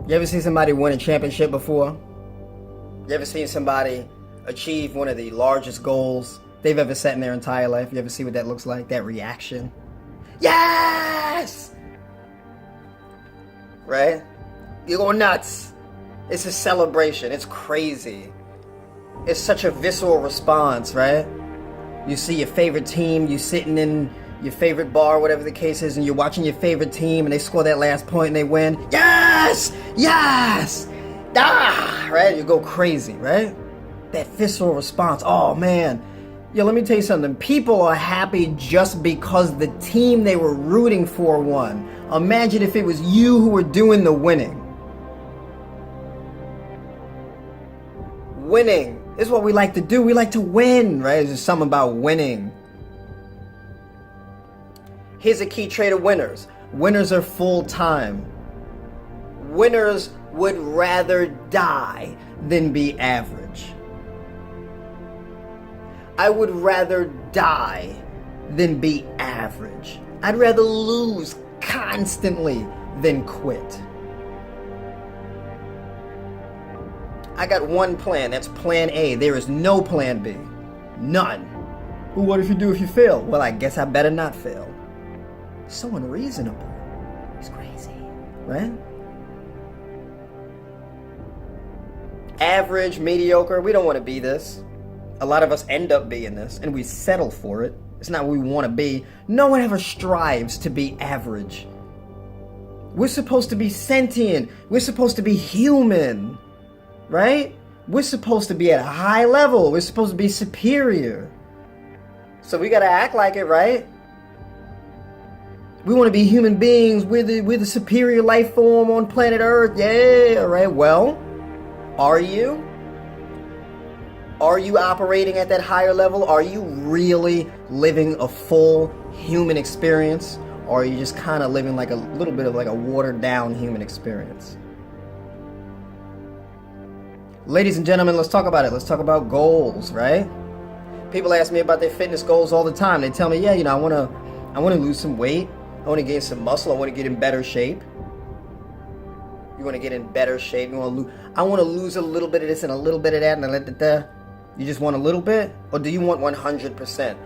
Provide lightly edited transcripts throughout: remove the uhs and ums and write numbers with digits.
You ever seen somebody win a championship before? You ever seen somebody achieve one of the largest goals they've ever set in their entire life? You ever see what that looks like? That reaction? Yes! Right? You go nuts. It's a celebration. It's crazy. It's such a visceral response, right? You see your favorite team, you sitting in your favorite bar, whatever the case is, and you're watching your favorite team and they score that last point and they win. Yes! Yes! Ah! Right? You go crazy, right? That visceral response. Oh, man. Yo, let me tell you something. People are happy just because the team they were rooting for won. Imagine if it was you who were doing the winning. Winning is what we like to do. We like to win, right? There's something about winning. Here's a key trait of winners. Winners are full-time. Winners would rather die than be average. I would rather die than be average. I'd rather lose constantly than quit. I got one plan. That's plan A. There is no plan B. None. Well, what if you fail? Well, I guess I better not fail. So unreasonable. It's crazy, right? Average, mediocre, we don't want to be this. A lot of us end up being this, and we settle for it. It's not what we want to be. No one ever strives to be average. We're supposed to be sentient. We're supposed to be human. Right? We're supposed to be at a high level. We're supposed to be superior. So we got to act like it, right? We want to be human beings. We're the superior life form on planet Earth. Yeah, all right. Well, are you? Are you operating at that higher level? Are you really living a full human experience? Or are you just kind of living like a little bit of like a watered down human experience? Ladies and gentlemen, let's talk about it. Let's talk about goals, right? People ask me about their fitness goals all the time. They tell me, yeah, I want to lose some weight. I want to gain some muscle. I want to get in better shape. You want to get in better shape. I want to lose a little bit of this and a little bit of that and You just want a little bit? Or do you want 100%?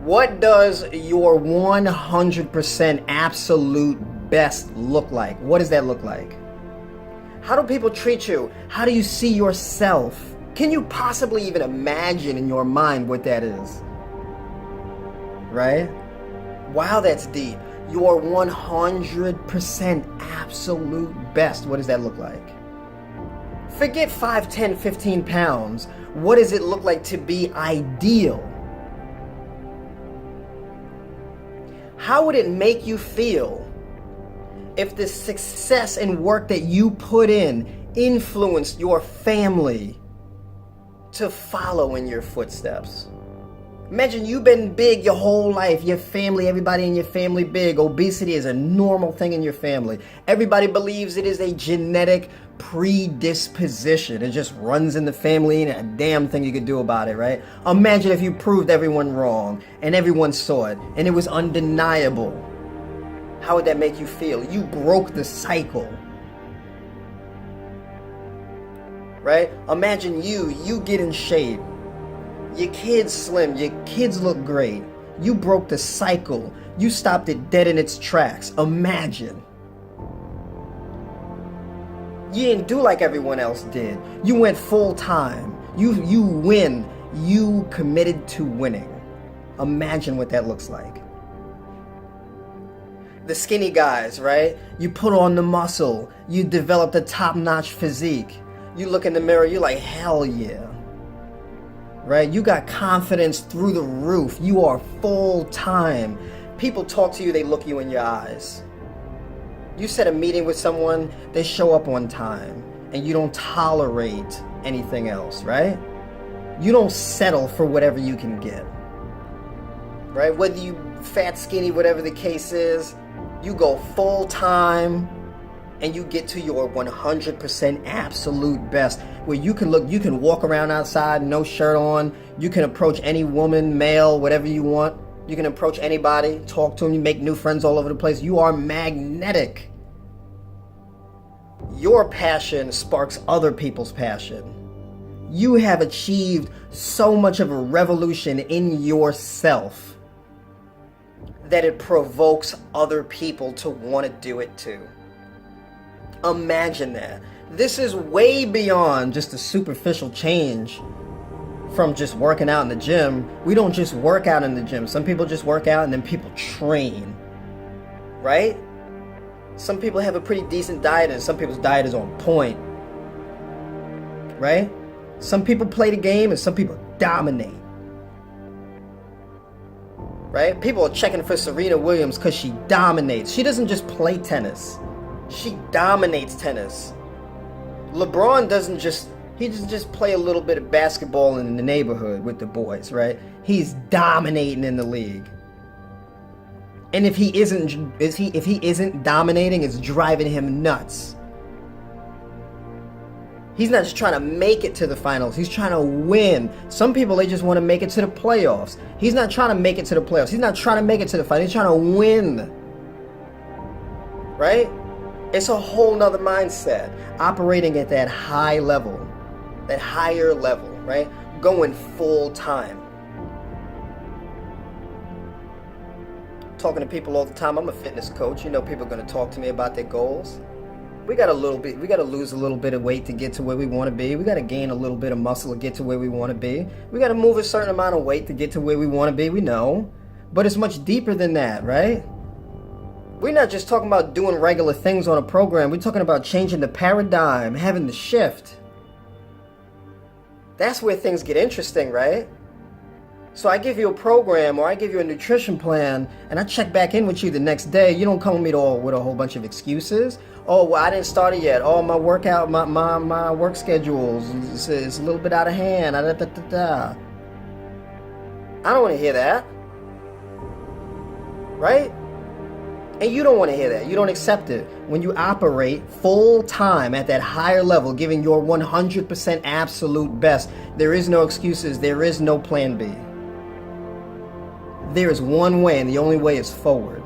What does your 100% absolute best look like? What does that look like? How do people treat you? How do you see yourself? Can you possibly even imagine in your mind what that is? Right? Wow, that's deep. Your 100% absolute best. What does that look like? Forget 5, 10, 15 pounds. What does it look like to be ideal? How would it make you feel if the success and work that you put in influenced your family to follow in your footsteps? Imagine you've been big your whole life, your family, everybody in your family big. Obesity is a normal thing in your family. Everybody believes it is a genetic predisposition. It just runs in the family and a damn thing you could do about it, right? Imagine if you proved everyone wrong and everyone saw it and it was undeniable. How would that make you feel? You broke the cycle. Right? Imagine you get in shape. Your kids slim, your kids look great. You broke the cycle. You stopped it dead in its tracks. Imagine. You didn't do like everyone else did. You went full time. You win. You committed to winning. Imagine what that looks like. The skinny guys, right? You put on the muscle. You developed a top-notch physique. You look in the mirror, you're like, hell yeah. Right? You got confidence through the roof. You are full-time. People talk to you, they look you in your eyes. You set a meeting with someone, they show up on time, and you don't tolerate anything else, right? You don't settle for whatever you can get. Right? Whether you fat, skinny, whatever the case is, you go full-time and you get to your 100% absolute best, where you can walk around outside, no shirt on, you can approach any woman, male, whatever you want, you can approach anybody, talk to them, you make new friends all over the place. You are magnetic. Your passion sparks other people's passion. You have achieved so much of a revolution in yourself that it provokes other people to want to do it too. Imagine that. This is way beyond just a superficial change from just working out in the gym. We don't just work out in the gym. Some people just work out and then people train, right? Some people have a pretty decent diet and some people's diet is on point, right? Some people play the game and some people dominate, right? People are checking for Serena Williams because she dominates. She doesn't just play tennis. She dominates tennis. LeBron doesn't just play a little bit of basketball in the neighborhood with the boys, right? He's dominating in the league. And if he isn't dominating, it's driving him nuts. He's not just trying to make it to the finals. He's trying to win. Some people, they just want to make it to the playoffs. He's not trying to make it to the playoffs. He's not trying to make it to the finals. He's trying to win. Right? It's a whole nother mindset. Operating at that high level. That higher level, right? Going full time. Talking to people all the time. I'm a fitness coach. You know, people are going to talk to me about their goals. We got to lose a little bit of weight to get to where we want to be. We got to gain a little bit of muscle to get to where we want to be. We got to move a certain amount of weight to get to where we want to be. We know. But it's much deeper than that, right? We're not just talking about doing regular things on a program. We're talking about changing the paradigm, having the shift. That's where things get interesting, right? So I give you a program or I give you a nutrition plan and I check back in with you the next day. You don't come with me with a whole bunch of excuses. Oh, well, I didn't start it yet. Oh, my workout, my work schedule is a little bit out of hand. I don't want to hear that. Right? And you don't want to hear that. You don't accept it. When you operate full time at that higher level, giving your 100% absolute best, there is no excuses. There is no plan B. There is one way, and the only way is forward.